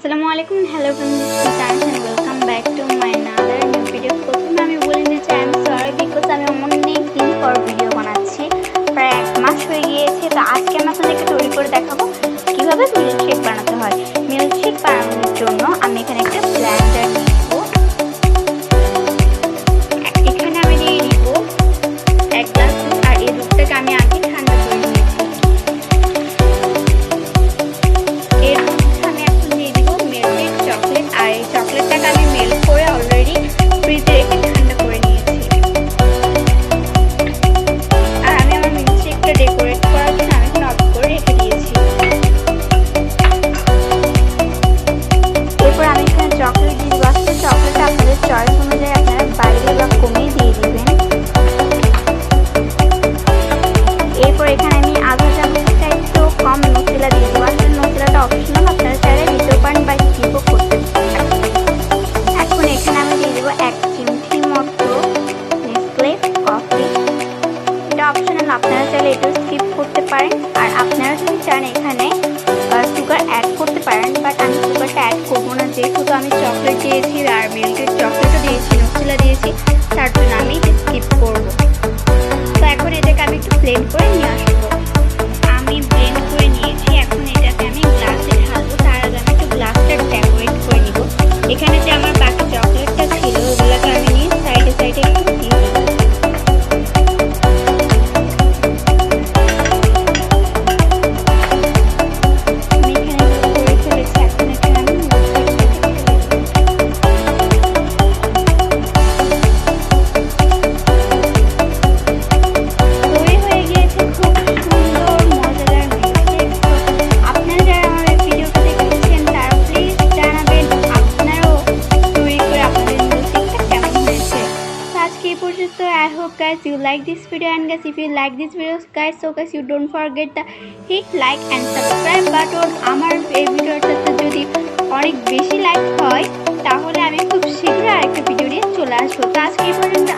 আসসালামু আলাইকুম, hello friends, and welcome back to my another new video. প্রথমে আমি বলে নিচ্ছি আই এম সরি বিকজ আমি অনেক দিন পর ভিডিও বানাচ্ছি, প্রায় 1 মাস হয়ে গিয়েছে। তো আজকে আমি আপনাদেরকে তৈরি করে দেখাবো কিভাবে মিল্কশেক বানাতে হয়। মিল্কশেক বানানোর জন্য আমি এখানে একটা ব্লেন্ডার নিব। এখানে আমি দিয়ে দিব 1 গ্লাস দুধ, আর এই দুধটাকে আমি আগে ঠান্ডা করে নিয়েছি। চকলেটটাকে আমি মেল্ট করে অলরেডি ফ্রিজে রেখে ঠান্ডা করে নিয়েছি। আর আমি আমার মিল্কশেকটা ডেকোরেট করার জন্য আমি এখানে অফ করে রেখে দিয়েছি। এরপর আমি এখানে চকলেট দিয়ে দিব। চকলেটটা আপনাদের চয়েস অনুযায়ী আপনারা বাইরে বা কমিয়ে দিয়ে দিবেন। এরপর এখানে আমি আধা চামচের চাইতে কম নুটেলা দিয়ে দিব। আসলে নুটেলাটা অপশনাল, আপনারা চাইলে দিতেও পারেন বা স্কিপও করতে পারেন। এখানে আমি দিয়ে দেবো 1 চিমটি মতো নেসলে কফি। এটা অপশনাল, আপনারা চাইলে এটাও স্কিপ করতে পারেন। আর আপনারা যদি চান এখানে সুগার অ্যাড করতে পারেন, বাট আমি সুগারটা অ্যাড করবো না, যেহেতু আমি চকলেট দিয়েছি আর মিল্কের চকলেটও দিয়েছি, নুটেলা দিয়েছি, তার জন্য আমি স্কিপ করবো। তো এখন এটাকে আমি একটু ব্লেন্ড করে নিয়ে আসবো। আমি ব্লেন্ড করে নিয়েছি, এখন এটাকে আমি গ্লাসে ঢালবো। তার আগে আমি একটু গ্লাসটা ডেকোরেট করে নিব। এখানে যে আমার বাকি চকলেটটা ছিল ওগুলোকে আমি নিয়ে সাইডে সাইডে একটু দিয়ে দিব। আমি এখানে করে ফেলেছি, এখন এখানে আমি তৈরি হয়ে গিয়েছে খুব সুন্দর মজাদার মিল্কশেক। আপনারা যারা আমার এই ভিডিওটা দেখেছেন তারা প্লিজ জানাবেন আপনারাও তৈরি করে আপনাদের মিল্কশেকটা কেমন হয়েছে। তো আজকে এই পর্যন্ত। I hope guys you like this video, and guys if you like this video guys, so guys you don't forget the hit like and subscribe button. আমার এই ভিডিওটাতে যদি অনেক বেশি লাইক হয় তাহলে আমি খুব শীঘ্রই আরেকটা ভিডিও নিয়ে চলে আসবো। তো আজকে এই পর্যন্ত।